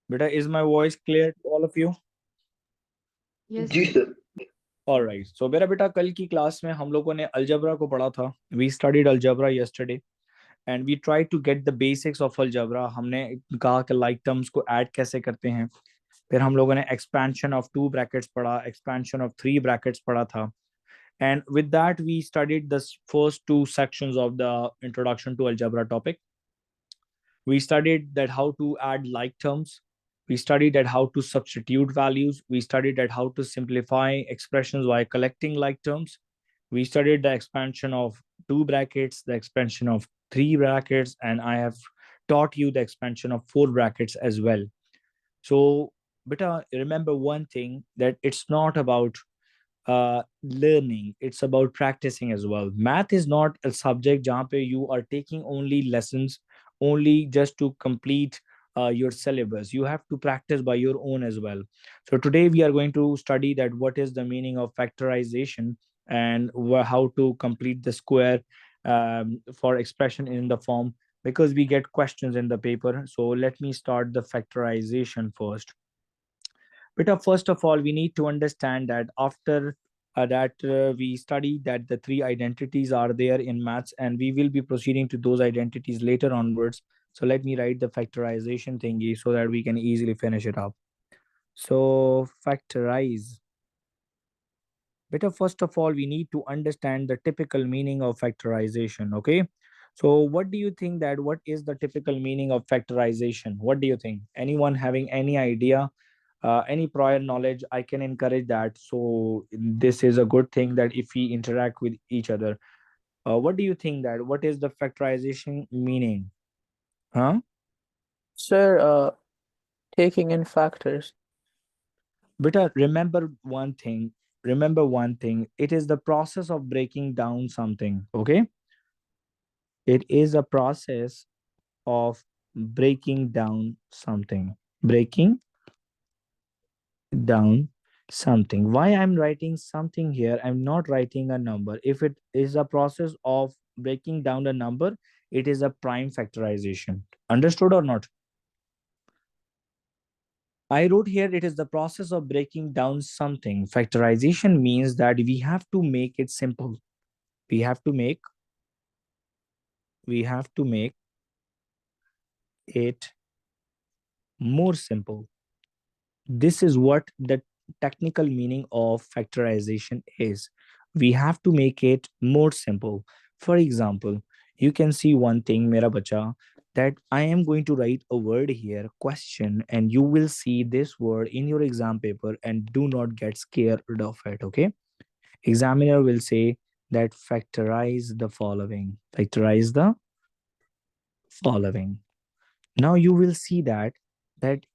Beta, is my voice clear to all of you? Yes, जी sir. Sir. Alright. So मेरा बेटा कल की क्लास में हम लोगों ने अलजबरा को पढ़ा था. We studied algebra yesterday and we tried to get the basics of algebra. हमने कहा कि like terms को add कैसे करते हैं. फिर हम लोगों ने expansion of two brackets पढ़ा, expansion of three brackets पढ़ा था. And with that, we studied the first two sections of the introduction to algebra topic. We studied that how to add like terms. We studied at how to substitute values. We studied at how to simplify expressions by collecting like terms. We studied the expansion of two brackets, the expansion of three brackets, and I have taught you the expansion of four brackets as well. So, beta, remember one thing, that it's not about learning, it's about practicing as well. Math is not a subject jahan pe you are taking only lessons only just to complete your syllabus. You have to practice by your own as well. So today we are going to study that what is the meaning of factorization and how to complete the square for expression in the form, because we get questions in the paper. So let me start the factorization first. But first of all, we need to understand that after that we study that the three identities are there in maths, and we will be proceeding to those identities later onwards. So let me write the factorization thingy so that we can easily finish it up. So factorize. Better first of all, we need to understand the typical meaning of factorization. Okay. So what do you think that what is the typical meaning of factorization? What do you think? Anyone having any idea? Any prior knowledge, I can encourage that. So this is a good thing that if we interact with each other. What do you think that what is the factorization meaning? Huh? Sir, taking in factors. But remember one thing, it is the process of breaking down something. Okay, it is a process of breaking down something. Breaking down something. Why I'm writing something here, I'm not writing a number. If it is a process of breaking down a number, it is a prime factorization. Understood or not? I wrote here it is the process of breaking down something. Factorization means that we have to make it simple. We have to make we have to make it more simple. This is what the technical meaning of factorization is. We have to make it more simple. For example, you can see one thing, mera bacha, that I am going to write a word here, question, and you will see this word in your exam paper, and do not get scared of it. Okay. Examiner will say that factorize the following. Factorize the following. Now you will see that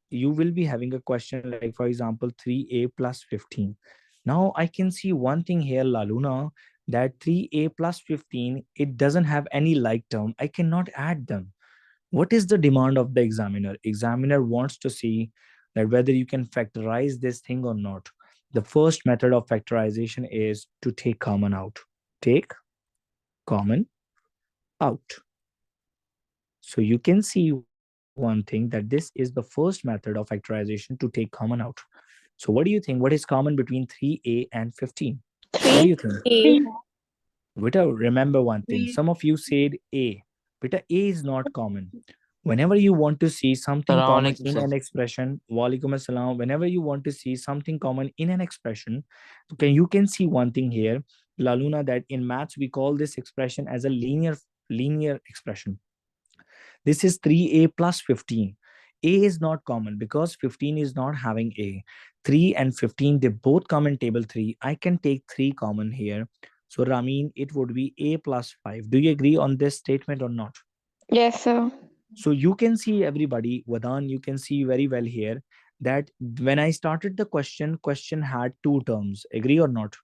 you will be having a question like, for example, 3a plus 15. Now I can see one thing here, Laluna, that 3a plus 15, it doesn't have any like term. I cannot add them. What is the demand of the examiner? Examiner wants to see that whether you can factorize this thing or not. The first method of factorization is to take common out. Take common out. So you can see one thing, that this is the first method of factorization to take common out. So what do you think? What is common between 3a and 15? What do you think? 3A. Vita, remember one thing. Three. Some of you said A. Vita, A is not common. Whenever you want to see something Assalamu common alaikum, in sir. an expression, walaikum assalam, whenever you want to see something common in an expression, okay, you can see one thing here, Laluna, that in maths we call this expression as a linear expression. This is 3a plus 15. A is not common because 15 is not having A. 3 and 15, they both come in table 3. I can take 3 common here. So, Ramin, it would be A plus 5. Do you agree on this statement or not? Yes, sir. So, you can see everybody, Vadan, you can see very well here that when I started the question had two terms. Agree or not?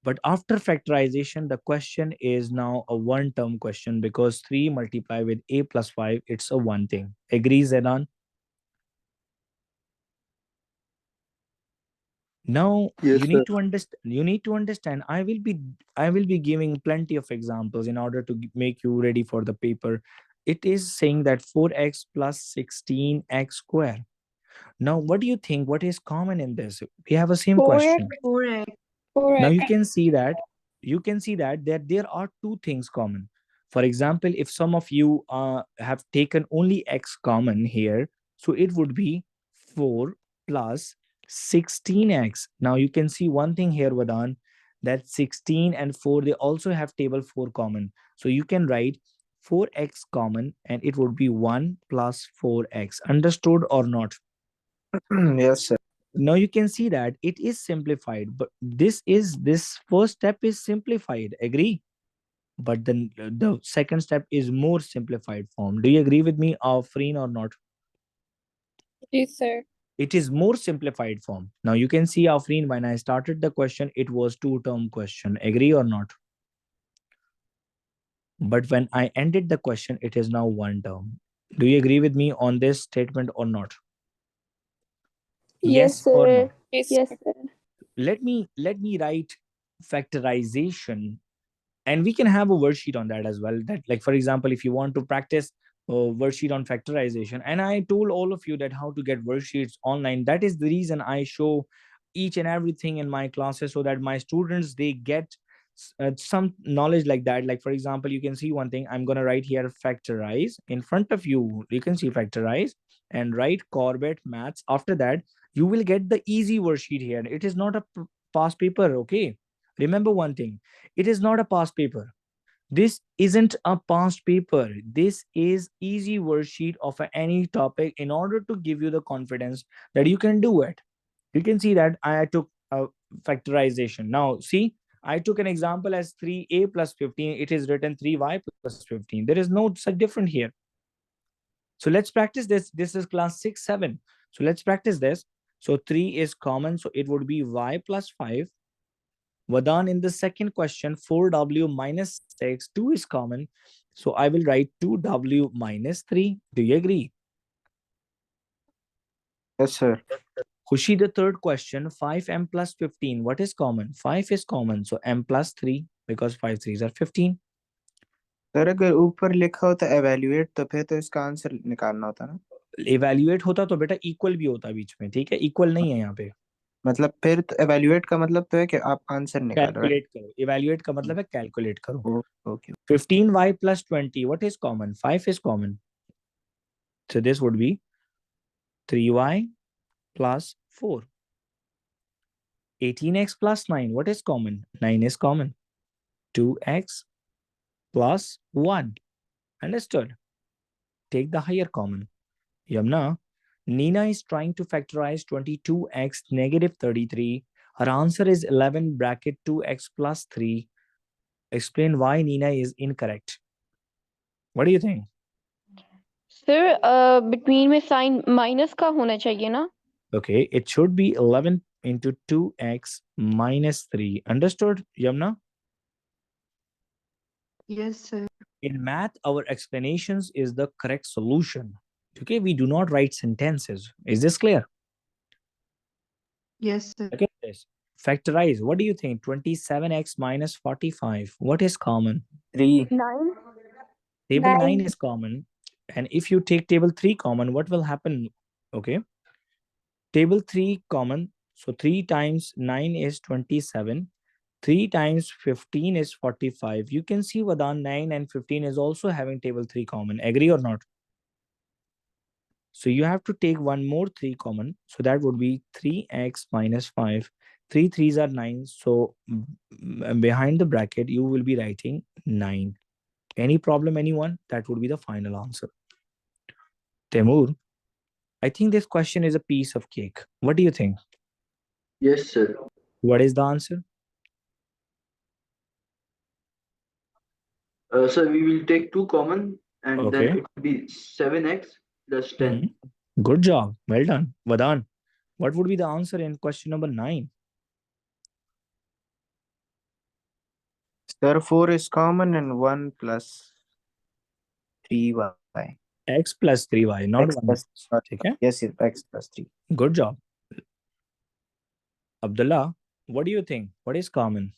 But after factorization, the question is now a one term question because 3 multiplied with a plus 5, it's a one thing. Agree, Zedan? Now Yes sir. you need to understand. I will be giving plenty of examples in order to make you ready for the paper. It is saying that 4x plus 16x square. Now, what do you think? What is common in this? We have a same 4x. question. 4x. Now 4x. you can see that there are two things common. For example, if some of you have taken only x common here, so it would be 4 plus 16x. Now you can see one thing here, Vadan, that 16 and 4, they also have table 4 common. So you can write 4x common and it would be 1 plus 4x. Understood or not? Yes, sir. Now you can see that it is simplified, but this first step is simplified, agree? But then the second step is more simplified form. Do you agree with me, Afreen, or not? Yes, sir. It is more simplified form. Now you can see, Afreen, when I started the question, it was two-term question, agree or not? But when I ended the question, it is now one term. Do you agree with me on this statement or not? Yes, Yes or sir. no? Yes, sir. Let me write factorization, and we can have a worksheet on that as well. That, like, for example, if you want to practice a worksheet on factorization, and I told all of you that how to get worksheets online, that is the reason I show each and everything in my classes, so that my students, they get some knowledge like that. Like, for example, you can see one thing, I'm going to write here factorize in front of you. You can see factorize and write Corbett maths. After that, you will get the easy worksheet here. It is not a past paper, okay? Remember one thing, it is not a past paper. This isn't a past paper. This is easy worksheet of any topic, in order to give you the confidence that you can do it. You can see that I took a factorization. Now, see, I took an example as 3a plus 15. It is written 3y plus 15. There is no such different here. So let's practice this. This is class 6, 7. So let's practice this. So 3 is common. So it would be y plus 5. Vadan, in the second question, 4w minus 6, 2 is common. So I will write 2w minus 3. Do you agree? Yes, sir. Khushi, the third question, 5m plus 15. What is common? 5 is common. So m plus 3, because 5 3s are 15. Sir अगर ऊपर लिखा होता evaluate तो फिर तो इसका answer निकालना होता ना. इवेल्युएट होता तो बेटा इक्वल भी होता बीच में, ठीक है? इक्वल नहीं है यहाँ पे. मतलब फिर तो एवेल्युएट का मतलब तो है कि आप आंसर निकालो, राइट? कैलकुलेट करो. इवेल्युएट का मतलब है कैलकुलेट करो. Okay. 15y plus 20. What is common? 5 is common. So this would be 3y plus 4. 18x plus 9. What is common? 9 is common. 2x plus 1. Understood? Take the higher common. Yamna, Nina is trying to factorize 22x negative 33. Her answer is 11 bracket 2x plus 3. Explain why Nina is incorrect. What do you think? Sir between में sign minus का होना चाहिए ना. Okay, it should be 11 into 2x minus 3. Understood, Yamna? Yes, sir. In math, our explanations is the correct solution. Okay, we do not write sentences. Is this clear? Yes, sir. Look at this. Factorize. What do you think? 27x minus 45. What is common? 3. 9. Table 9 9. is common. And if you take table 3 common, what will happen? Okay. Table 3 common. So 3 times 9 is 27. 3 times 15 is 45. You can see Vadan, 9 and 15 is also having table 3 common. Agree or not? So you have to take one more 3 common. So that would be 3x minus 5. 3 3s are 9. So behind the bracket, you will be writing 9. Any problem, anyone? That would be the final answer. Temur, I think this question is a piece of cake. What do you think? Yes, sir. What is the answer? So we will take 2 common and then Okay. it will be 7x plus 10. Mhm. Good job. Well done. Vadan, what would be the answer in question number 9? Sir, 4 is common and 1 plus 3y. X plus 3y, not X 1. plus, Okay. yes, yes, x plus 3. Good job. Abdullah, what do you think? What is common?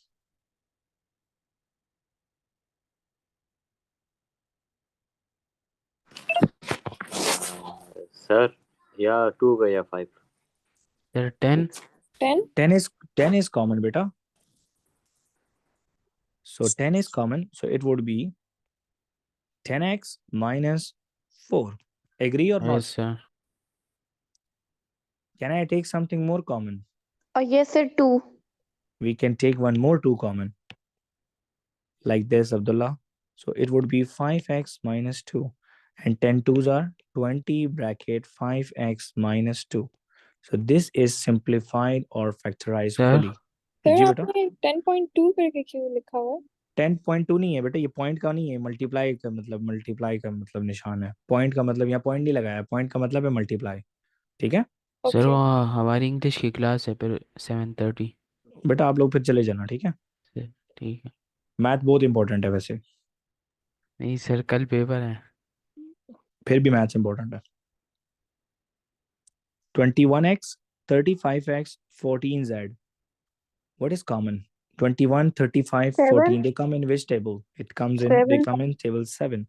Sir या 2 का या 5? Sir 10. 10 is common, beta. So 10 is common. So it would be 10x minus 4. Agree or not? Yes, sir. Can I take something more common? Yes, sir, 2. We can take one more 2 common. Like this, Abdullah. So it would be 5x minus 2. And 10 twos are 20 bracket 5x minus 2. So this is simplified or factorized Sir. fully. Sir ji बेटा आपने 10.2 करके क्यों लिखा हुआ है? 10.2 नहीं है बेटा, ये पॉइंट का नहीं है, मल्टीप्लाई का मतलब निशान है। पॉइंट का मतलब यहाँ पॉइंट नहीं लगाया, पॉइंट का मतलब है मल्टीप्लाई। ठीक है सर ओके वो हमारी इंग्लिश की क्लास है फिर 7:30 बेटा, आप लोग फिर चले जाना। ठीक है, से। ठीक है। मैथ बहुत इंपॉर्टेंट है वैसे, नहीं सर कल पेपर है। फिर भी मैथ्स इंपॉर्टेंट है। 21x 35x 14z, what is common? 21 35 14, 7. they come in which table? They 7. come in table 7.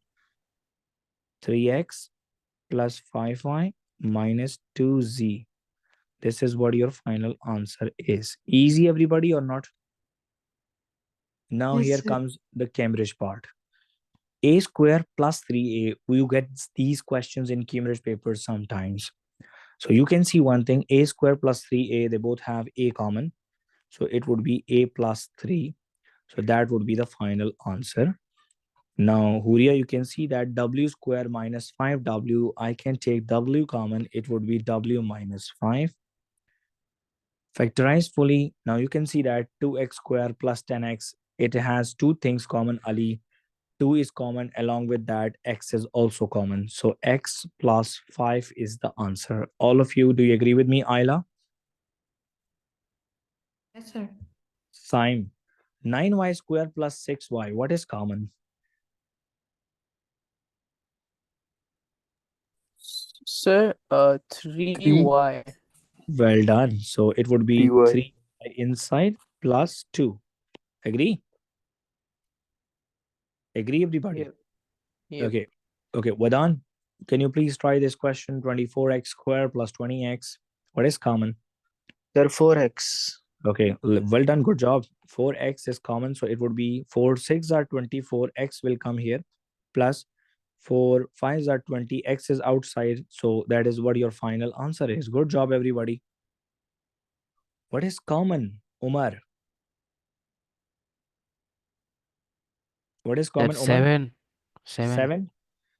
3x plus 5y minus 2z, this is what your final answer is. Easy everybody or not? Now Yes, here sir. comes the Cambridge part. A square plus 3a, you get these questions in Cambridge papers sometimes. So you can see one thing, a square plus 3a, they both have a common. So it would be a plus 3. So that would be the final answer. Now, Huria, you can see that w square minus 5w, I can take w common, it would be w minus 5. Factorize fully. Now you can see that 2x square plus 10x, it has two things common, Ali. 2 is common, along with that x is also common. So x plus 5 is the answer. All of you, do you agree with me, Ayla? Yes, sir. Sime. 9y square plus 6y, what is common? Sir, 3y. Well done. So it would be 3y. 3 inside plus 2. Agree? Agree, everybody? Yep. Yep. Okay. Okay, Wadan, can you please try this question? 24x square plus 20x. What is common? Sir, 4x. Okay, well done. Good job. 4x is common. So it would be 4 6 are 24. X will come here. Plus 4 5s are 20. X is outside. So that is what your final answer is. Good job, everybody. What is common, Umar? What is common, Sir Umar? 7.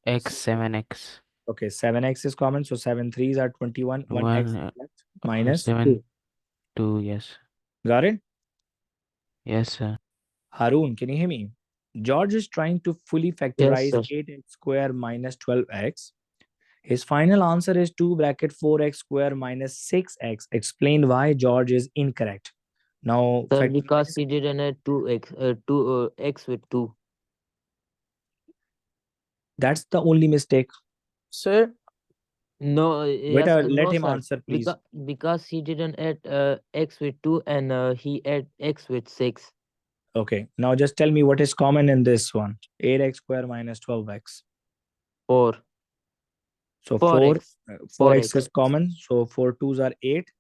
7. 7x. Okay, 7x is common. So 7 3s are 21. 1x 1 left minus 7 2. 2. Yes. Got it? Yes sir. Harun, can you hear me? George is trying to fully factorize 8x square minus 12x. His final answer is 2 bracket 4x square minus 6x. Explain why George is incorrect. Now, Sir, because he didn't add 2x with 2. that's the only mistake. Sir, No, Wait, yes, let no, him sir. answer, please. Because he didn't add x with 2 and he add x with 6. Okay, now just tell me what is common in this one. 8x square minus 12x. 4. So 4x. 4x is common. So 4 2s are 8.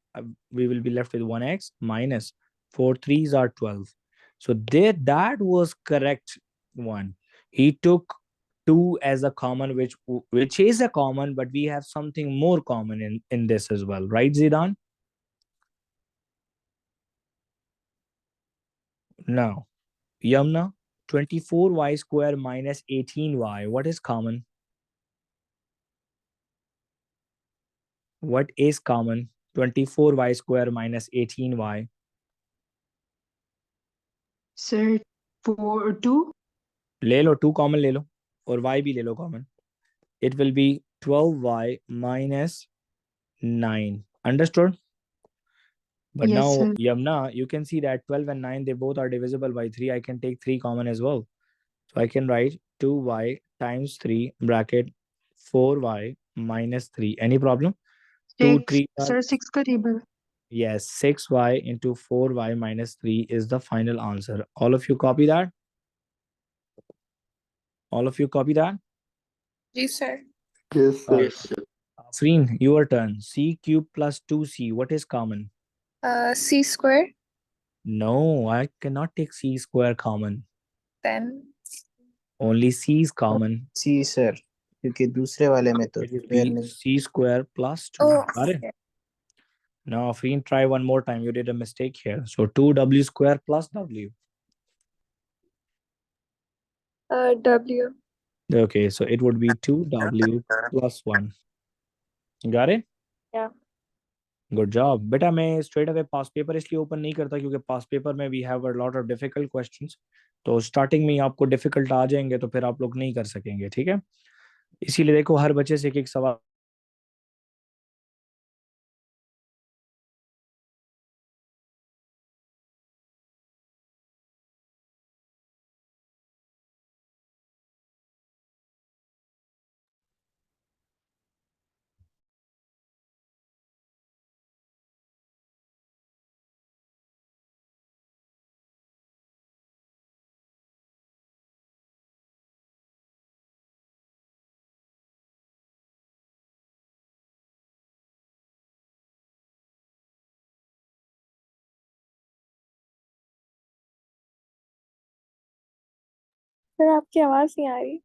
We will be left with 1x minus 4 3s are 12. So there, that was correct one. He took 2 as a common, which is a common, but we have something more common in this as well, right, Zidane? Now, Yamna, 24y square minus 18y, what is common? What is common? 24y square minus 18y. Sir, 4 2. ले लो 2 common ले लो और y भी ले लो common. It will be 12y minus 9. Understood? But Yes, now, sir. Yamna, you can see that 12 and 9, they both are divisible by 3. I can take 3 common as well. So I can write 2y times 3 bracket 4y minus 3. Any problem? 2 6. 3 are, Sir, 6 का table. yes, 6y into 4y minus 3 is the final answer. All of you copy that? All of you copy that? जी sir. Yes, sir. Okay. Yes, sir. Afreen, your turn. C cube plus 2c. What is common? C square. No, I cannot take c square common. Then Only c is common. C sir, क्योंकि दूसरे वाले में तो It will square be नहीं। c square plus 2. oh Got it? okay. Now, Afreen, try one more time. You did a mistake here. So 2w square plus w. W. Okay, so it would be 2w plus 1. Got it? Yeah. Good job बेटा। मैं straight away past paper इसलिए open नहीं करता क्योंकि past paper में we have a lot of difficult questions. तो starting में ही आपको डिफिकल्ट आ जाएंगे तो फिर आप लोग नहीं कर सकेंगे, ठीक है। इसीलिए देखो हर बच्चे से एक एक सवाल। सर आपकी आवाज नहीं आ रही।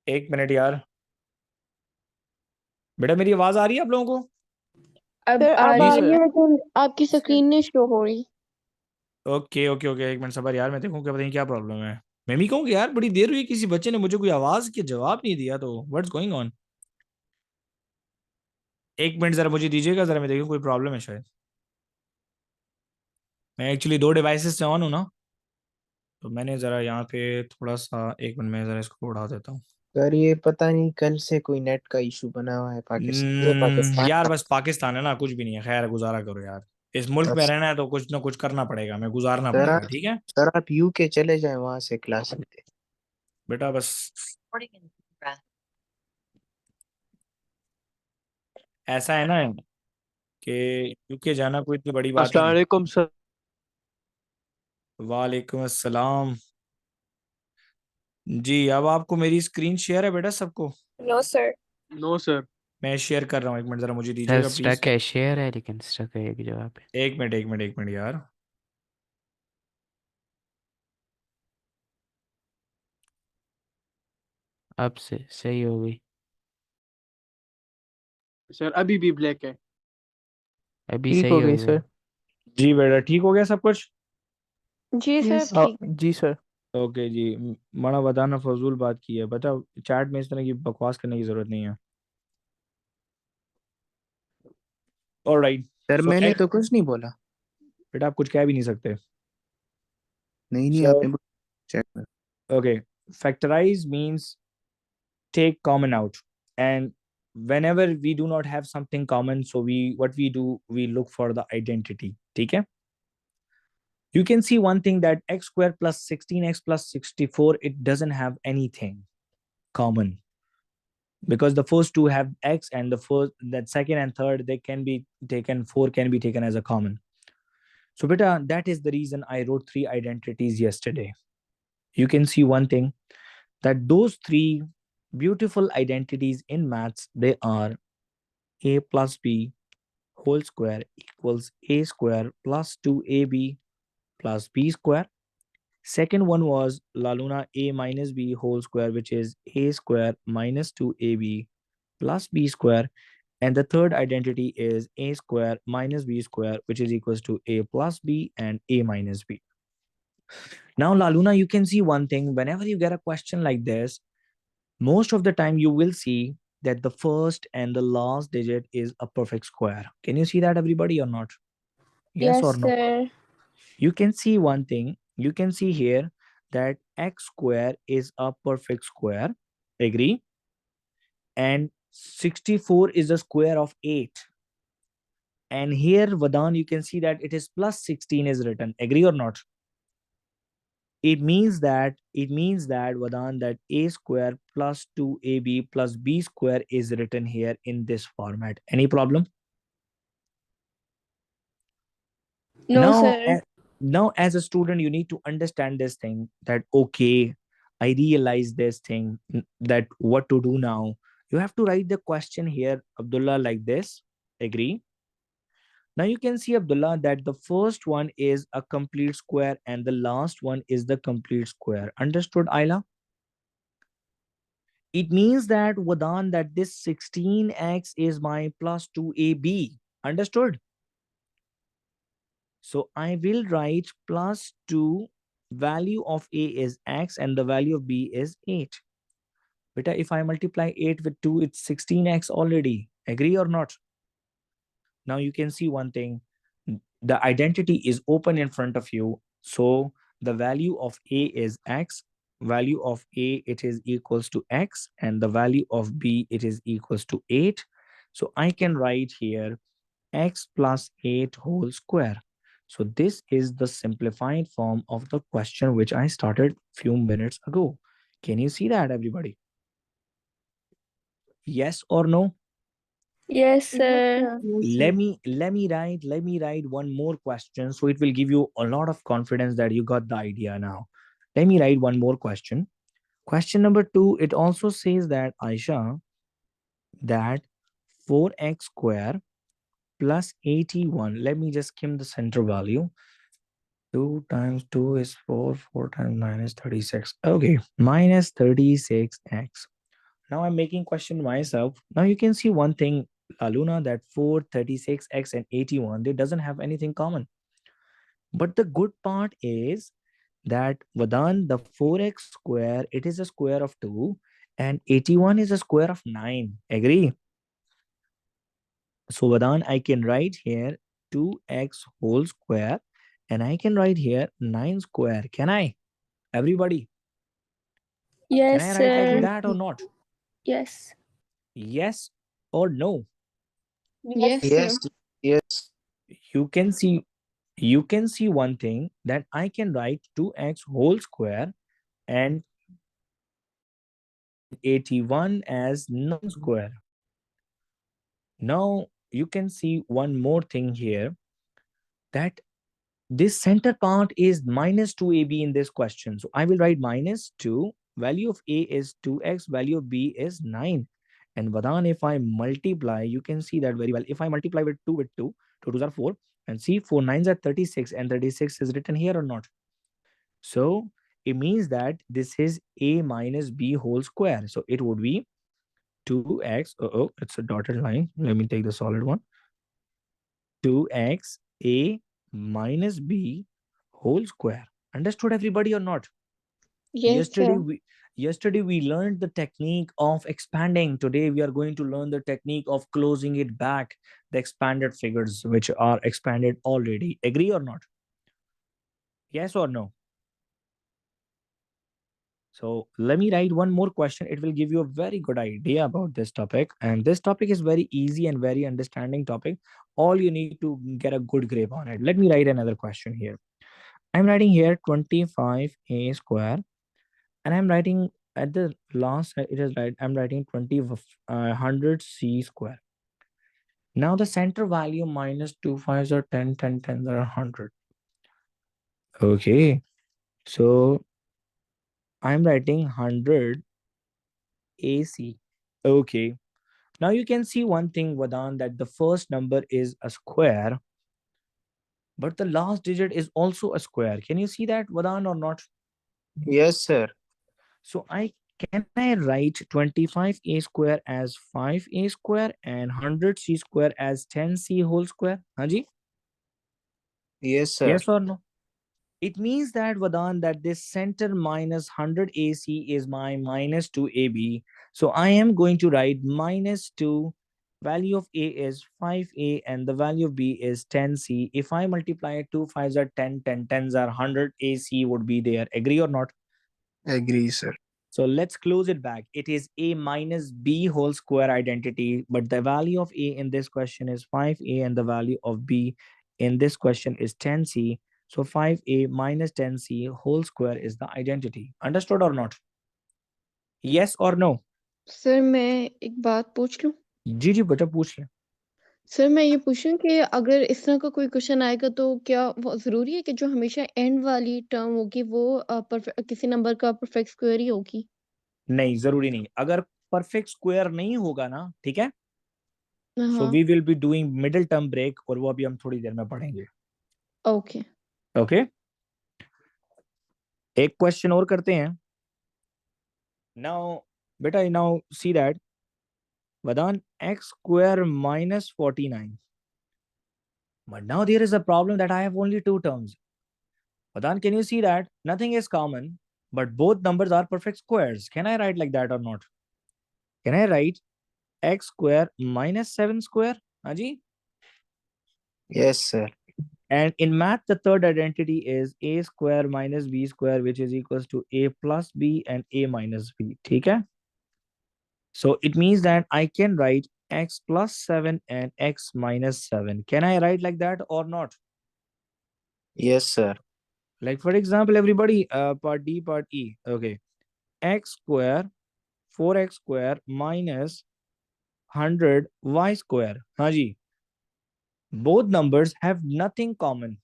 एक मिनट यार बेटा, मेरी आवाज आ रही है आप लोगों को? अब सर आ अब रही आ है रही है। लेकिन आपकी स्क्रीन नहीं शो हो रही। ओके ओके ओके, एक मिनट सबर यार, मैं देखूं क्या, पता नहीं क्या प्रॉब्लम है। मैं भी कहूँ कि यार बड़ी देर हुई, किसी बच्चे ने मुझे कोई आवाज के जवाब नहीं दिया, तो व्हाट्स गोइंग ऑन। एक मिनट जरा मुझे दीजिएगा, जरा मैं देखूं कोई प्रॉब्लम है शायद। मैं एक्चुअली दो डिवाइसेस से ऑन हूँ ना, तो मैंने जरा यहाँ पे थोड़ा सा, एक मिनट में जरा इसको उड़ा देता हूँ। सर ये पता नहीं कल से कोई नेट का इशू बना हुआ है पाकिस्तान, ये पाकिस्तान यार का। बस पाकिस्तान है ना, कुछ भी नहीं है, खैर गुजारा करो यार। इस मुल्क में रहना है तो कुछ ना कुछ करना पड़ेगा, मैं गुजारना सर पड़ेगा, आप ठीक है। सर आप यूके चले जाएं, वहां से क्लास लेते। बेटा बस ऐसा है ना कि यूके जाना कोई इतनी बड़ी बात अस्सलाम नहीं। वालेकुम सर। वालेकुम अस्सलाम। जी, अब आपको मेरी स्क्रीन शेयर है बेटा सबको? No sir. No sir. मैं शेयर कर रहा हूँ, एक मिनट जरा मुझे सर दीजिएगा प्लीज। स्टक है, शेयर है लेकिन स्टक है एक जगह पे। एक मिनट एक मिनट एक मिनट यार। अब से सही हो गई। सर अभी भी ब्लैक है। अभी ठीक सही हो हो गई गया। सर। जी बेटा ठीक हो गया सब कुछ? जी सर यस हाँ ठीक। जी सर। ओके जी। बड़ा बताना फजूल बात की है बता। चैट में इस तरह की बकवास करने की जरूरत नहीं है। ऑलराइट। सर सो मैंने एक्स, तो कुछ नहीं बोला। बेटा आप कुछ कह भी नहीं सकते। नहीं नहीं, सो आपने चेक कर। Okay, factorize means take common out, and whenever we do not have something common, so we what we do, we look for the identity. ठीक है? You can see one thing, that x square plus 16x plus 64, it doesn't have anything common, because the first two have x, and the first, that second and third, they can be taken, 4 can be taken as a common. So beta, that is the reason I wrote 3 identities yesterday. You can see one thing, that those 3 beautiful identities in maths, they are a plus b whole square equals a square plus 2ab plus b square. Second one was La Luna a minus b whole square, which is a square minus 2ab plus b square. And the third identity is a square minus b square, which is equals to a plus b and a minus b. Now, La Luna, you can see one thing, whenever you get a question like this, most of the time you will see that the first and the last digit is a perfect square. Can you see that, everybody, or not? Yes or Yes no? sir. You can see one thing. You can see here that x square is a perfect square. Agree? And 64 is the square of 8. And here, Vadan, you can see that it is plus 16 is written. Agree or not? It means that Vadan, that a square plus 2ab plus b square is written here in this format. Any problem? No Now, sir. now as a student, you need to understand this thing, that okay, I realize this thing, that what to do now. You have to write the question here, Abdullah, like this. Agree? Now you can see, Abdullah, that the first one is a complete square and the last one is the complete square. Understood, Ayla? It means that, Wadan, that this 16x is my plus 2ab. Understood? So I will write plus 2, value of a is x and the value of b is 8. Beta, if I multiply 8 with 2, it's 16x already. Agree or not? Now you can see one thing. The identity is open in front of you. So the value of a is x, value of a, it is equals to x, and the value of b, it is equals to 8. So I can write here x plus 8 whole square. So this is the simplified form of the question which I started few minutes ago. Can you see that, everybody? Yes or no? Yes Yes sir. sir. Yes let sir. me let me write one more question, so it will give you a lot of confidence that you got the idea now. Let me write one more question. Question number 2, it also says that, Aisha, that 4x square plus 81, let me just skim the center value. 2 times 2 is 4, 4 times 9 is 36. Okay, minus 36x. Now I'm making question myself. Now you can see one thing, Aluna, that 4, 36x and 81, they doesn't have anything common. But the good part is that, Vadan, the 4x square, it is a square of 2 and 81 is a square of 9. Agree? So Vadan, I can write here 2x whole square and I can write here 9 square. Can I? Everybody, can Yes I write like sir. Yes that or sir. not? Yes. Yes or no? Yes Yes sir. yes. You can see, you can see one thing, that I can write 2x whole square and 81 as 9 square. Now you can see one more thing here, that this center part is minus 2ab in this question. So I will write minus 2, value of a is 2x, value of b is 9. And Vadan, if I multiply, you can see that very well. If I multiply with 2, 2 2s are 4, and see 4 9s are 36, and 36 is written here or not. So it means that this is a minus b whole square. So it would be 2x. Oh, it's a dotted line. Let me take the solid one. 2x a minus b whole square. Understood, everybody, or not? Yes, Yesterday sir. we yesterday we learned the technique of expanding. Today we are going to learn the technique of closing it back, the expanded figures which are expanded already. Agree or not? Yes or no? So let me write one more question. It will give you a very good idea about this topic. And this topic is very easy and very understanding topic. All you need to get a good grip on it. Let me write another question here. I'm writing here 25a square, and I'm writing at the last, it is right, I'm writing 100c square. Now the center value minus 2 5s are 10, 10, 10 are 100. Okay, so I'm writing 100 AC. Okay, now you can see one thing, Vadan, that the first number is a square, but the last digit is also a square. Can you see that, Vadan, or not? Yes, sir. So I write 25a square as 5a square and 100c square as 10c whole square? Haji? Yes, sir. Yes or no? It means that, Vadan, that this center minus 100 AC is my minus 2 AB. So I am going to write minus 2. Value of A is 5A and the value of B is 10C. If I multiply 2 5s are 10, 10 10s are 100, AC would be there. Agree or not? Agree, sir. So let's close it back. It is a minus b whole square identity, but the value of a in this question is 5a and the value of b in this question is 10c. So 5a minus 10c whole square is the identity. Understood or not? Yes or no? Sir मैं एक बात पूछ लूं? जी जी बेटा पूछ ले. Sir मैं ये पूछ रही हूँ कि अगर इस तरह का कोई क्वेश्चन आएगा तो क्या वो ज़रूरी है कि जो हमेशा एंड वाली टर्म होगी वो किसी नंबर का परफेक्ट स्क्वायर ही होगी? नहीं, जरूरी नहीं. अगर परफेक्ट स्क्वायर नहीं होगा ना, ठीक है, सो हाँ, we will be doing middle term break, और वो अभी हम थोड़ी देर में पढ़ेंगे. ओके। ओके, एक क्वेश्चन और करते हैं. नाउ बेटा, now see that, Vadan, x square minus 49. But now there is a problem that I have only two terms. Vadan, can you see that? Nothing is common, but both numbers are perfect squares. Can I write like that or not? Can I write x square minus 7 square? Haji? Yes, sir. And in math, the third identity is a square minus b square, which is equals to a plus b and a minus b. Okay? So it means that I can write x plus 7 and x minus 7. Can I write like that or not? Yes, sir. Like for example, everybody, part D, part E. Okay, x square, 4x square minus 100 y square. Haji, both numbers have nothing common.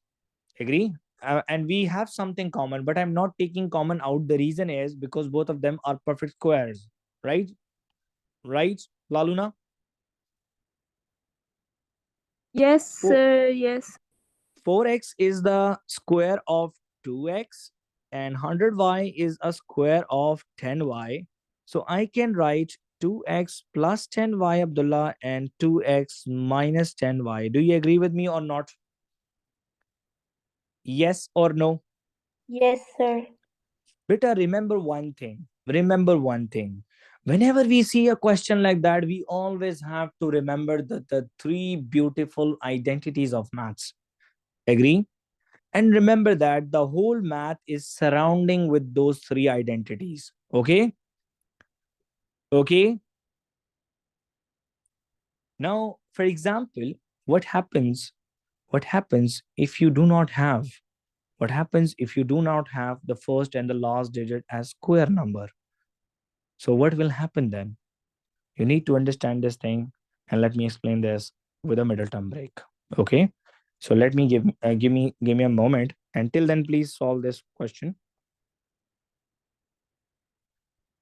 Agree? And we have something common, but I'm not taking common out. The reason is because both of them are perfect squares, right? Right, Laluna? Yes, Four, sir. Yes. 4x is the square of 2x, and 100y is a square of 10y. So I can write 2x plus 10y, Abdullah, and 2x minus 10y. Do you agree with me or not? Yes or no? Yes, sir. Beta, remember one thing. Remember one thing. Whenever we see a question like that, we always have to remember the three beautiful identities of maths. Agree? And remember that the whole math is surrounding with those three identities. Okay? Okay? Now, for example, what happens? What happens if you do not have? What happens if you do not have the first and the last digit as square number? So what will happen then? You need to understand this thing. and let me explain this with a middle term break. Okay, so let me give me a moment. Until then, please solve this question.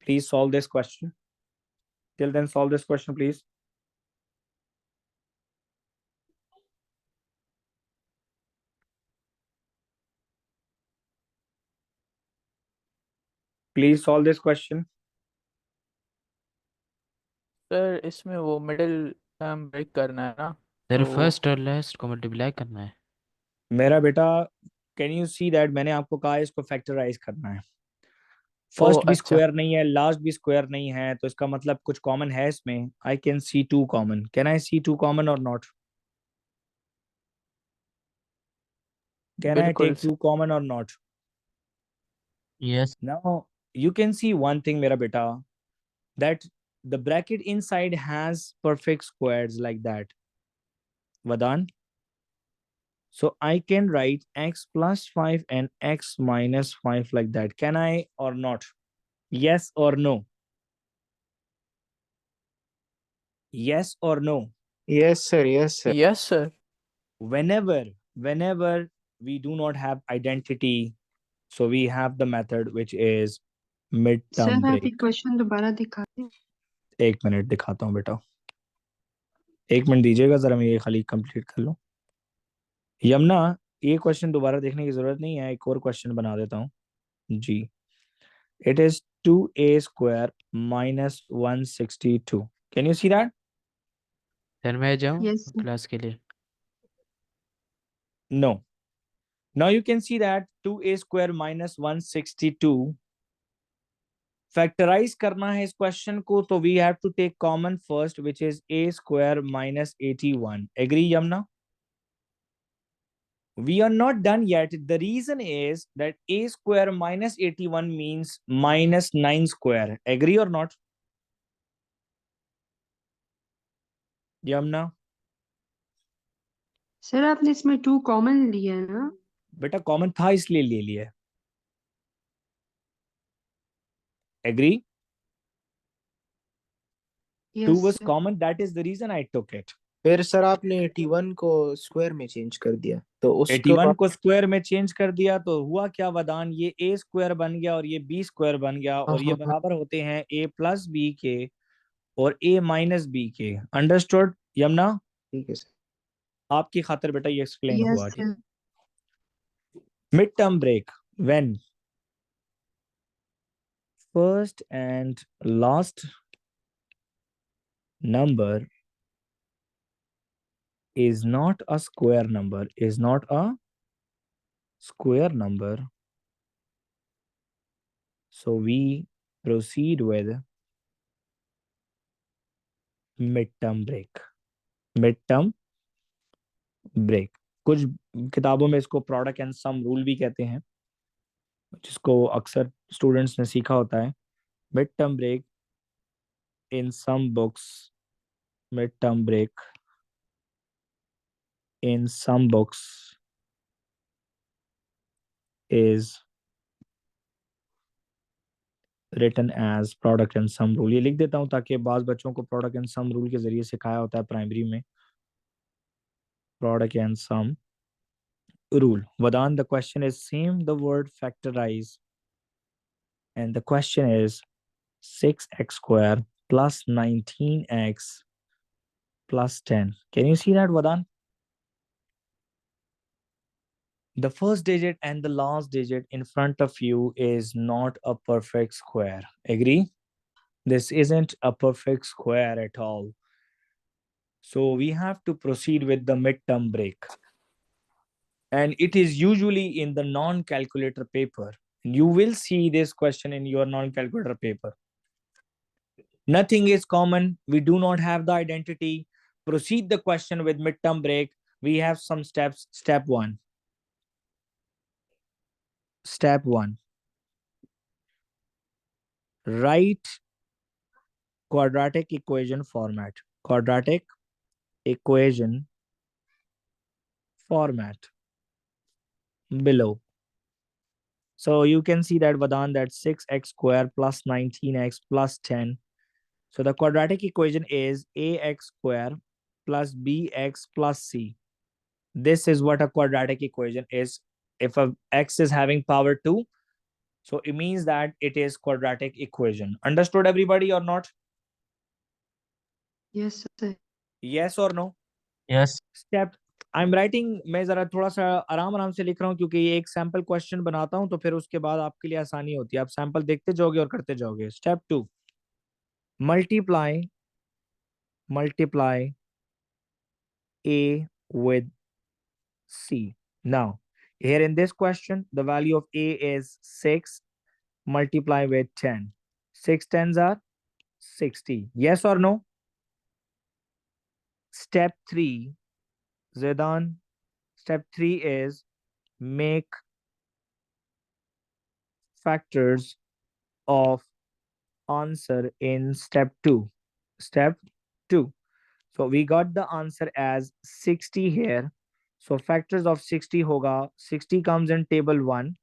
Please solve this question. Till then, solve this question, please. Please solve this question. Sir इसमें वो middle term break करना है ना sir तो first और last को multiply करना है। मेरा बेटा, कैन यू सी दैट मैंने आपको कहा है इसको फैक्टराइज करना है। ओ फर्स्ट भी अच्छा स्क्वायर नहीं है, लास्ट भी स्क्वायर नहीं है, तो इसका मतलब कुछ कॉमन है इसमें। I can see two common. Can I see two common or not? Can I बिल्कुल take two common or not? Yes. Now you can see one thing, mera beta, that the bracket inside has perfect squares like that. Vadan. So I can write x plus 5 and x minus 5 like that. Can I or not? Yes or no? Yes or no? Yes, sir. Yes, sir. Yes sir Whenever we do not have identity, so we have the method which is midterm sir आप break. ये question दोबारा दिखाते हैं? एक minute दिखाता हूँ बेटा, एक मिनट दीजिएगा जरा, मैं ये खाली कंप्लीट कर लूँ। यमुना, ये क्वेश्चन दोबारा देखने की जरूरत नहीं है, एक और क्वेश्चन बना देता हूँ जी। It is 2a² minus 162। Can you see that? Sir मैं जाऊँ यस सर। क्लास के लिए? No. Now you can see that 2a² minus 162 factorize करना है इस क्वेश्चन को, तो we have to take common first which is a² minus 81। Agree Yamuna? We are not done yet. The reason is that a² minus 81 means minus 9 square. Agree or not? Yamuna? Sir आपने इसमें 2 common लिया है ना? बेटा common था इसलिए ले लिया। Agree? 2 yes was sir. common, that is the reason I took it। फिर सर आपने 81 को स्क्वायर में चेंज कर दिया, तो उसको 81 को स्क्वायर में चेंज कर दिया तो हुआ क्या वदान, ये a² बन गया और ये b² बन गया, हाँ और ये हाँ हाँ, बराबर होते हैं a प्लस बी के और a माइनस बी के। अंडरस्टूड यमुना? ठीक है सर। आपकी खातिर बेटा ये एक्सप्लेन यस हुआ। ठीक। Sir. Mid term break, when first and last number is not a square number, is not a square number, so we proceed with midterm break। midterm break, कुछ किताबों में इसको प्रोडक्ट एंड सम रूल भी कहते हैं, जिसको अक्सर students ने सीखा होता है। midterm break in some books, midterm break in some books is written as product and sum rule। ये लिख देता हूँ ताकि बाज बच्चों को प्रोडक्ट एंड सम रूल के जरिए सिखाया होता है प्राइमरी में, product and sum rule। Vadan, the question is same, the word factorize, and the question is 6x square plus 19x plus 10। Can you see that, Vadan? The first digit and the last digit in front of you is not a perfect square. Agree? This isn't a perfect square at all. So we have to proceed with the midterm break. And it is usually in the non-calculator paper. You will see this question in your non-calculator paper. Nothing is common. We do not have the identity. Proceed the question with midterm break. We have some steps. Step one. Step one. Write quadratic equation format. Quadratic equation format below. So you can see that Vadan, that 6x square plus 19x plus 10 So the quadratic equation is ax square plus bx plus c. This is what a quadratic equation is. If a x is having power 2, so it means that it is quadratic equation. Understood everybody or not? Yes, sir. Yes or no? Yes. Step I am writing, मैं जरा थोड़ा सा आराम आराम से लिख रहा हूँ क्योंकि ये एक सैंपल क्वेश्चन बनाता हूँ, तो फिर उसके बाद आपके लिए आसानी होती है, आप सैंपल देखते जाओगे और करते जाओगे. Step 2, multiply multiply a with c. Now here in this question the value of a is 6, multiply with 10. 6 tens are 60. Yes or no? Step 3, Zedan. Step 3 is make factors of answer in step 2. Step 2. So we got the answer as 60 here. So factors of 60 hoga, 60 comes in table 1,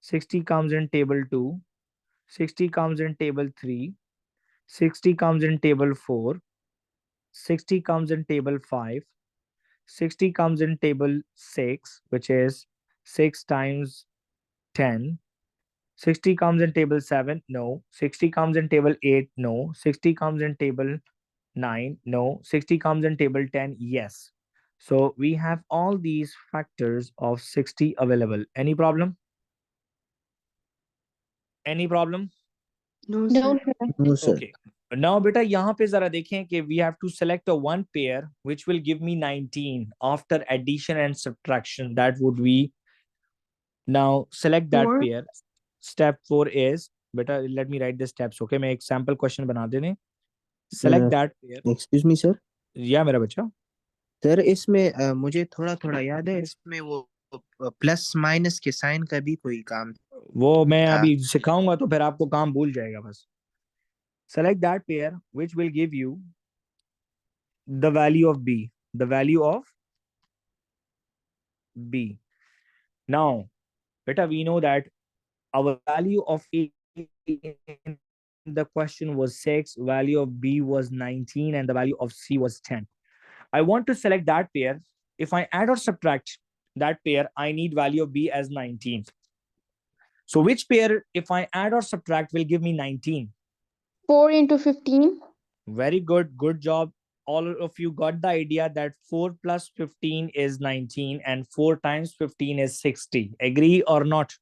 60 comes in table 2, 60 comes in table 3, 60 comes in table 4, 60 comes in table 5, 60 comes in table 6, which is 6 times 10. 60 comes in table 7, no. 60 comes in table 8, no. 60 comes in table 9, no. 60 comes in table 10, yes. So we have all these factors of 60 available. Any problem? Any problem? No, No, sir. sir. No, sir. Okay. Now beta यहाँ पे जरा देखें कि we have to select a one pair which will give me 19 after addition and subtraction. That would be, now select that 4. pair. Step 4 is, beta let me write the steps. Okay, मैं एक sample question बना देने. Select that pair. Excuse me sir. या मेरा बच्चा. Sir इसमें मुझे थोड़ा थोड़ा याद है, इसमें वो प्लस माइनस के साइन का भी कोई काम वो मैं था. अभी सिखाऊंगा तो फिर आपको काम भूल जाएगा बस. Select that pair which will give you the value of b. The value of b. Now, beta, we know that our value of a in the question was 6, value of b was 19, and the value of c was 10. I want to select that pair. If I add or subtract that pair, I need value of b as 19. So which pair, if I add or subtract, will give me 19? 4 into 15. Very good. Good job. All of you got the idea that 4 plus 15 is 19 and 4 times 15 is 60. Agree or not?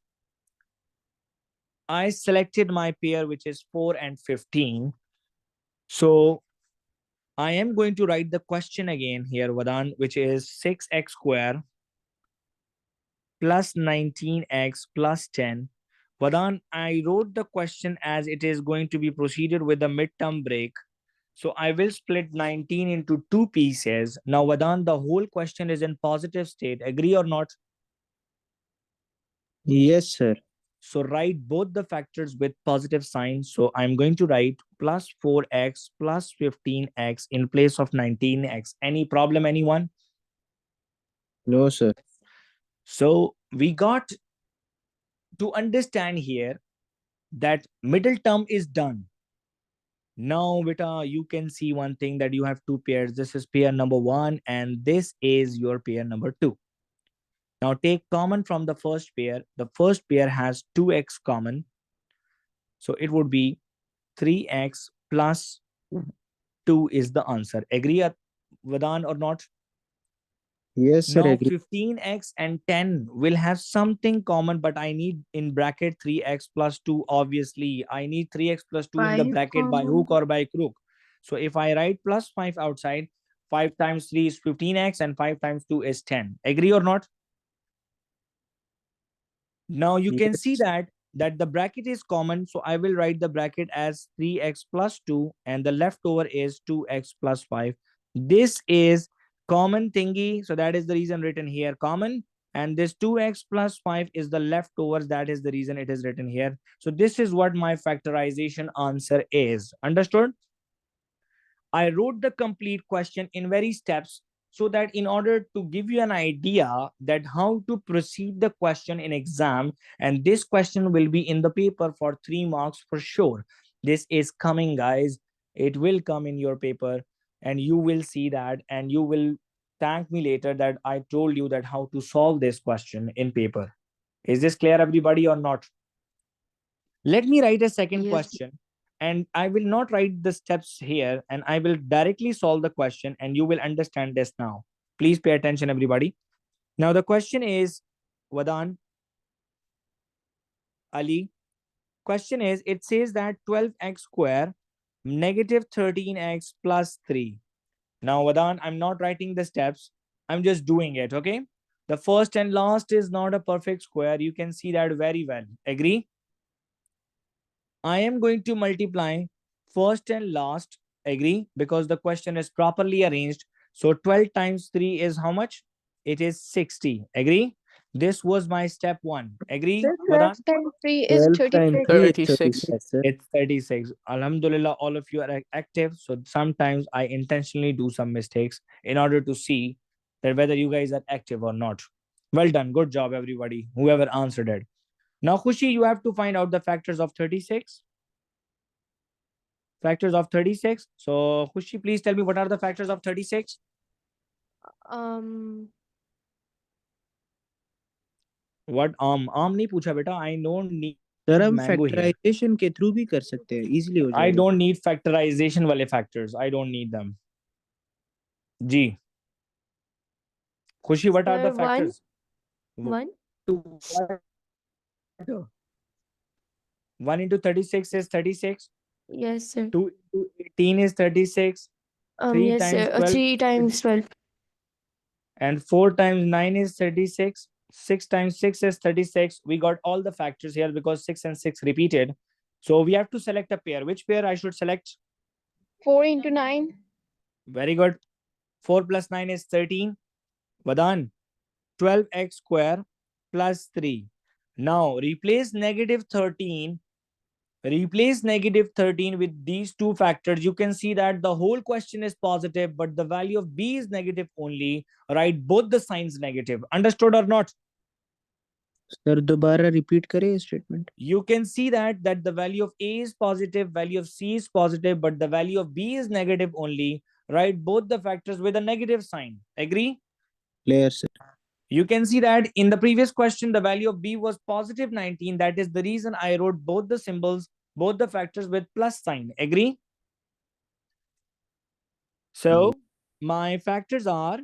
I selected my pair, which is 4 and 15. So I am going to write the question again here, Vadan, which is 6x square plus 19x plus 10. Vadan, I wrote the question as it is going to be proceeded with the midterm break. So I will split 19 into two pieces. Now, Vadan, the whole question is in positive state. Agree or not? Yes sir. So write both the factors with positive signs. So I'm going to write plus 4x plus 15x in place of 19x. Any problem, anyone? No sir. So we got to understand here that middle term is done. Now, beta, you can see one thing that you have two pairs. This is pair number 1 and this is your pair number 2. Now take common from the first pair. The first pair has 2x common. So it would be 3x plus 2 is the answer. Agree, Vadan, or not? Yes sir. Now agree. 15x and 10 will have something common, but I need in bracket 3x plus 2. Obviously, I need 3x plus 2 in the 5 bracket by common. hook or by crook. So if I write plus 5 outside, 5 times 3 is 15x and 5 times 2 is 10. Agree or not? Now you can see Yes. that the bracket is common. So I will write the bracket as 3x plus 2 and the leftover is 2x plus 5. This is common thingy. So that is the reason written here common. And this 2x plus 5 is the leftovers. That is the reason it is written here. So this is what my factorization answer is. Understood? I wrote the complete question in very steps so that in order to give you an idea that how to proceed the question in exam, and this question will be in the paper for 3 marks for sure. This is coming, guys. It will come in your paper, and you will see that, and you will thank me later that I told you that how to solve this question in paper. Is this clear, everybody, or not? Let me write a second Yes. question, and I will not write the steps here, and I will directly solve the question, and you will understand this now. Please pay attention, everybody. Now, the question is, Vadan, Ali, question is, it says that 12x square negative 13x plus 3. Now, Vadan, I'm not writing the steps. I'm just doing it, okay? The first and last is not a perfect square. You can see that very well. Agree? I am going to multiply first and last, agree, because the question is properly arranged. So 12 times 3 is how much? It is 60. Agree? This was my step 1. Agree, Sir, 12 Vadan? times 3 is 12 times 36. 3 is 36. 36, sir. It's 36. Alhamdulillah, all of you are active. So sometimes I intentionally do some mistakes in order to see that whether you guys are active or not. Well done. Good job, everybody. Whoever answered it. Now, Khushi, you have to find out the factors of 36. Factors of 36. So, Khushi, please tell me what are the factors of 36? What नहीं पूछा बेटा. I don't need sir हम mango here. Factorisation के through भी कर सकते हैं, easily हो I जाएगा. don't need factorization वाले factors. I don't need them. जी. Khushi, what are the Sir, 1. factors? 1. 1 into 36 is 36. Yes, sir. 2 into 18 is 36. 3 Yes, times sir. 12 3 times 12. and 4 times 9 is 36. 6 times 6 is 36. We got all the factors here because 6 and 6 repeated. So we have to select a pair. Which pair I should select? 4 into 9. Very good. 4 plus 9 is 13. Vadan, 12x square plus 3. Now replace negative 13. Replace negative 13 with these two factors. You can see that the whole question is positive, but the value of b is negative only. Write both the signs negative. Understood or not? Sir दोबारा repeat करें statement. You can see that the value of a is positive, value of c is positive, but the value of b is negative only. Write both the factors with a negative sign. Agree? Clear sir. You can see that in the previous question, the value of b was positive 19. That is the reason I wrote both the symbols, both the factors with plus sign. Agree? So my factors are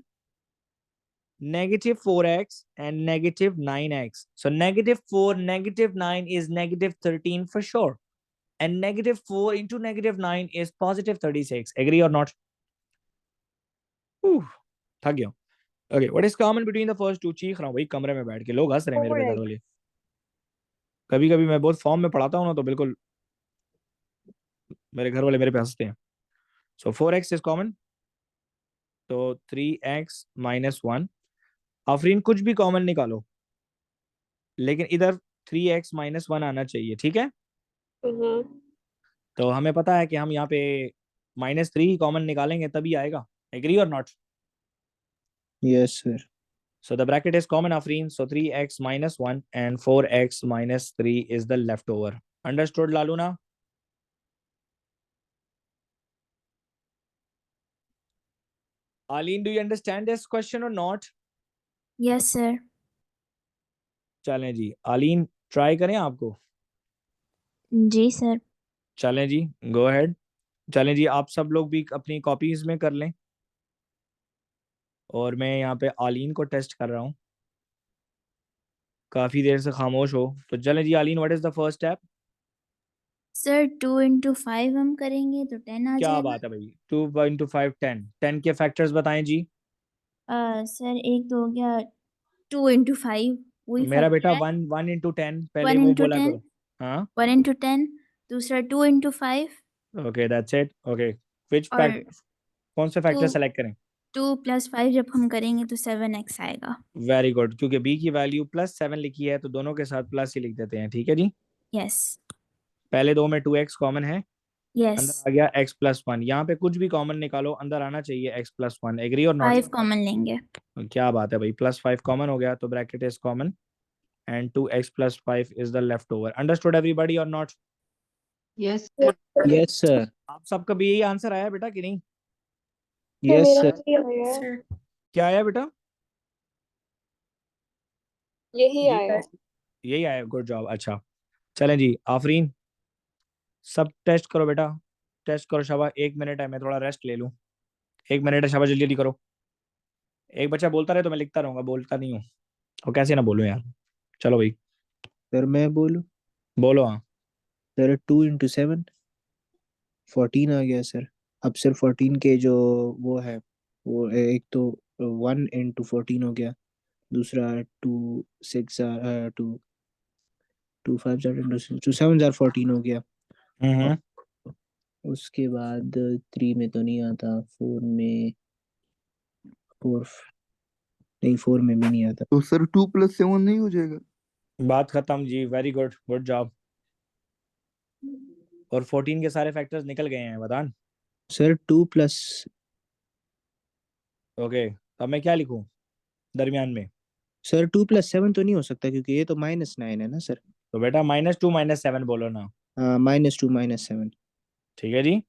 negative 4x and negative 9x. So negative 4, negative 9 is negative 13 for sure. And negative 4 into negative 9 is positive 36. Agree or not? थक गया. Okay, what is common between the first two? चीख रहा हूँ भाई कमरे में बैठ के. लोग हंस रहे हैं मेरे पे घर वाले. कभी कभी मैं बहुत फॉर्म में पढ़ाता हूँ ना तो बिल्कुल मेरे घर वाले मेरे पे हंसते हैं. So 4x is common. तो 3x minus 1. आफरीन कुछ भी कॉमन निकालो, लेकिन इधर 3x minus 1 आना चाहिए. ठीक है? तो हमें पता है कि हम यहाँ पे -3 कॉमन निकालेंगे तभी आएगा. एग्री और not? Yes sir. So the bracket is common, Afreen. So 3x minus 1 and 4x minus 3 is the leftover. Understood, Laluna? Aline, do you understand this question or not? Yes, sir. चलें जी. Aline, try करें आपको? जी sir. चलें जी, go ahead. चलें जी, आप सब लोग भी अपनी कॉपीज में कर लें. और मैं यहाँ पे आलीन को टेस्ट कर रहा हूँ. काफी देर से खामोश हो. तो चलें जी Aleen, what is the first step? Sir 2 into 5 हम करेंगे तो 10 आ क्या जाएगा. बात है भाई. 2 into 5 10. 10 के फैक्टर्स बताएं जी. सर एक तो हो गया 2 into 5 वही मेरा बेटा फैक्टर है. 1 into 10 पहले 1 वो into बोला 10. करो. हाँ. 1 into 10. दूसरा 2 into 5. Okay, that's it. Okay, which और फैक्ट, कौन से फैक्टर 2 सेलेक्ट करें? 2 plus 5 जब हम करेंगे तो 7x आएगा. Very good. क्योंकि बी की वैल्यू +7 लिखी है तो दोनों के साथ प्लस ही लिख देते हैं. ठीक है जी. यस. पहले दो में 2x कॉमन है. यस. अंदर आ गया x + 1. यहाँ पे कुछ भी कॉमन निकालो, अंदर आना चाहिए x + 1. एग्री और नॉट? 5 कॉमन लेंगे. क्या बात है भाई. +5 कॉमन हो गया तो bracket is common and 2x + 5 is the leftover. Understood everybody or not? Yes. Yes sir. आप सबका भी यही आंसर आया बेटा कि नहीं? यस मेरा सर। भी आया है। सर क्या आया बेटा? यही यही आया आया? है। यही आया, गुड जॉब। अच्छा, चलें जी आफरीन, सब टेस्ट करो बेटा, टेस्ट करो। शाबाश, 1 मिनट है, मैं थोड़ा रेस्ट ले लूँ। 1 मिनट है, शाबाश, जल्दी जल्दी करो। एक बच्चा बोलता रहे तो मैं लिखता रहूंगा, बोलता नहीं हूँ। और कैसे ना बोलूं यार। चलो भाई, सर मैं बोलूं? बोलो। हाँ, सर 2 into 7 14 आ गया सर। अब सर 14 के जो वो है, वो एक तो 1 into 14 हो गया, दूसरा 2 6 टू 7 जार 14 हो गया। और हम्म। उसके बाद 3 में तो नहीं आता, 4 में, 4 नहीं, 4 में भी नहीं आता। तो सर 2 + 7 नहीं हो जाएगा? बात खत्म जी, वेरी गुड, गुड जॉब। और 14 के सारे फैक्टर्स निकल गए हैं, बतान। सर 2 प्लस, ओके, अब मैं क्या लिखूं दरमियान में? सर 2 + 7 तो नहीं हो सकता क्योंकि ये तो -9 है ना सर। तो बेटा -2 -7 बोलो ना। हाँ, -2 - 7। ठीक है जी।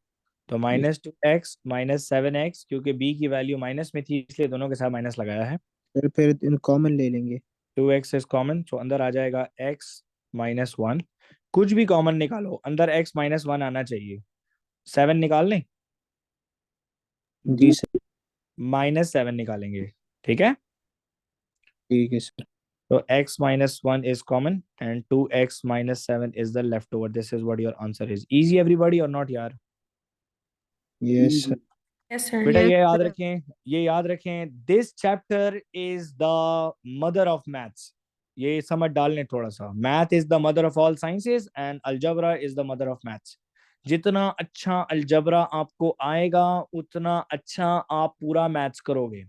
तो यस -2x -7x, क्योंकि b की वैल्यू माइनस में थी इसलिए दोनों के साथ माइनस लगाया है। सर, फिर इन कॉमन ले लेंगे। 2x इज कॉमन, तो अंदर आ जाएगा x -1। कुछ भी कॉमन निकालो, अंदर x-1 आना चाहिए। 7 निकाल लें? जी सर। -7 निकालेंगे, ठीक है। ठीक है सर। तो x-1 is common and 2x-7 is the leftover. This is what your answer is. Easy everybody or not यार? Yes sir. यस सर बेटा यस ये याद सर। रखें, ये याद रखें, this chapter is the mother of maths. ये समझ डालने थोड़ा सा, math is the mother of all sciences and algebra is the mother of maths. जितना अच्छा अलजबरा आपको आएगा उतना अच्छा आप पूरा मैथ्स करोगे।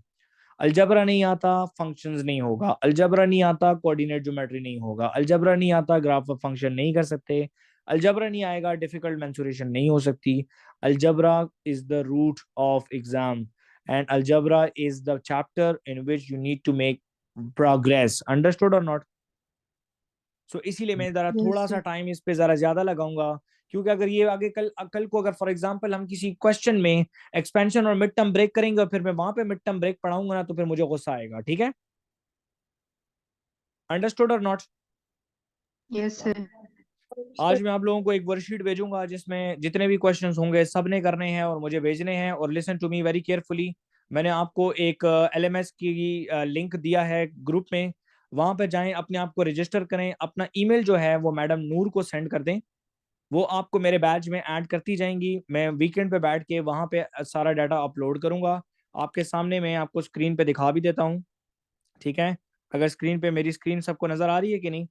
अलजबरा नहीं आता, फंक्शंस नहीं होगा। अलजबरा नहीं आता, कोऑर्डिनेट ज्योमेट्री नहीं होगा। अलजबरा नहीं आता, ग्राफ ऑफ फंक्शन नहीं कर सकते। अलजबरा नहीं आएगा, डिफिकल्ट मेंसुरेशन नहीं हो सकती। Algebra is the root of exam and algebra is the chapter in which you need to make progress. Understood or not? So इसीलिए मैं जरा यस थोड़ा सा सर। टाइम इस पे जरा ज्यादा लगाऊंगा, क्योंकि अगर ये आगे कल कल को अगर फॉर एग्जांपल हम किसी क्वेश्चन में एक्सपेंशन और मिड टर्म ब्रेक करेंगे और फिर मैं वहां पे मिड टर्म ब्रेक पढ़ाऊंगा ना, तो फिर मुझे गुस्सा आएगा, ठीक है। Understood or not? Yes sir. आज मैं आप लोगों को एक वर्कशीट भेजूंगा जिसमें जितने भी क्वेश्चंस होंगे सबने करने हैं और मुझे भेजने हैं। और listen to me very carefully, मैंने आपको एक एलएमएस की लिंक दिया है ग्रुप में। वहां पे जाएं, अपने आप को रजिस्टर करें, अपना ईमेल जो है वो मैडम नूर को सेंड कर दें। वो आपको मेरे बैच में ऐड करती जाएंगी। मैं वीकेंड पे बैठ के वहां पे सारा डाटा अपलोड करूंगा। आपके सामने मैं आपको स्क्रीन पे दिखा भी देता हूँ, ठीक है। अगर स्क्रीन पे मेरी स्क्रीन सबको नजर आ रही है कि नहीं?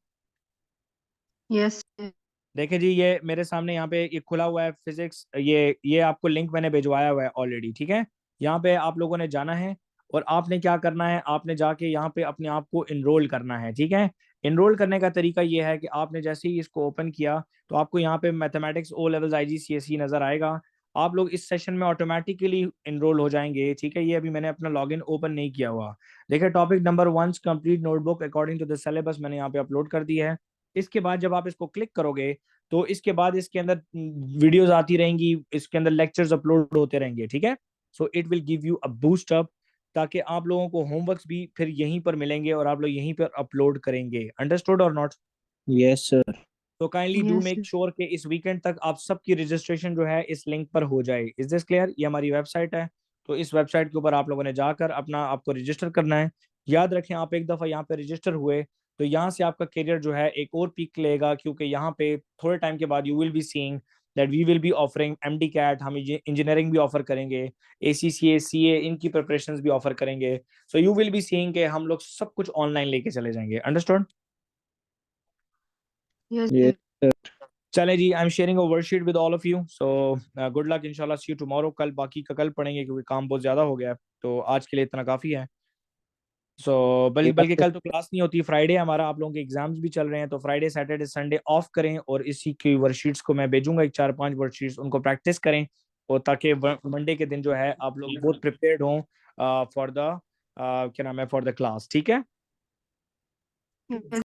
Yes sir. देखे जी, ये मेरे सामने यहाँ पे ये खुला हुआ है फिजिक्स। ये आपको लिंक मैंने भिजवाया हुआ है ऑलरेडी, ठीक है। यहाँ पे आप लोगों ने जाना है और आपने क्या करना है, आपने जाके यहाँ पे अपने आप को इनरोल करना है, ठीक है। इनरोल करने का तरीका ये है कि आपने जैसे ही इसको ओपन किया तो आपको यहाँ पे मैथमेटिक्स ओ लेवल्स IGCSE नजर आएगा। आप लोग इस सेशन में ऑटोमेटिकली इनरोल हो जाएंगे, ठीक है। ये अभी मैंने अपना लॉगिन ओपन नहीं किया हुआ। देखिए, topic number 1 complete notebook according to the syllabus मैंने यहाँ पे अपलोड कर दिया है। इसके बाद जब आप इसको क्लिक करोगे तो इसके बाद इसके अंदर वीडियोस आती रहेंगी, इसके अंदर लेक्चर्स अपलोड होते रहेंगे, ठीक है। So it will give you a boost up, ताकि आप लोगों को होमवर्क्स भी फिर यहीं पर मिलेंगे और आप लोग यहीं पर अपलोड करेंगे। Understood or not? Yes sir. तो kindly do yes make sir. Sure कि इस वीकेंड तक आप सबकी रजिस्ट्रेशन जो है इस लिंक पर हो जाए। Is this clear? ये हमारी वेबसाइट है, तो इस वेबसाइट के ऊपर आप लोगों ने जाकर अपना आपको रजिस्टर करना है। याद रखें, आप एक दफ़ा यहाँ पे रजिस्टर हुए तो यहाँ से आपका करियर जो है एक और पीक लेगा, क्योंकि यहाँ पे थोड़े टाइम के बाद you will be seeing that we will be offering MD CAT, हम इंजीनियरिंग भी ऑफर करेंगे, ACCA CA इनकी प्रिपरेशंस भी ऑफर करेंगे। So you will be seeing कि हम लोग सब कुछ ऑनलाइन लेके चले जाएंगे। Understood? Yes yes sir. Sir. चले जी, I am sharing a worksheet with all of you. So good luck, इंशाल्लाह सी यू टुमारो। कल बाकी का कल पढ़ेंगे क्योंकि काम बहुत ज्यादा हो गया है, तो आज के लिए इतना काफी है। सो बल्कि यस कल तो क्लास नहीं होती, फ्राइडे हमारा आप लोगों के एग्जाम्स भी चल रहे हैं, तो फ्राइडे सैटरडे संडे ऑफ करें और इसी की वर्कशीट्स को मैं भेजूंगा, एक 4-5 वर्कशीट्स, उनको प्रैक्टिस करें। और ताकि मंडे के दिन जो है आप लोग बहुत प्रिपेयर्ड हों फॉर द क्या नाम है, फॉर द क्लास, ठीक है। यस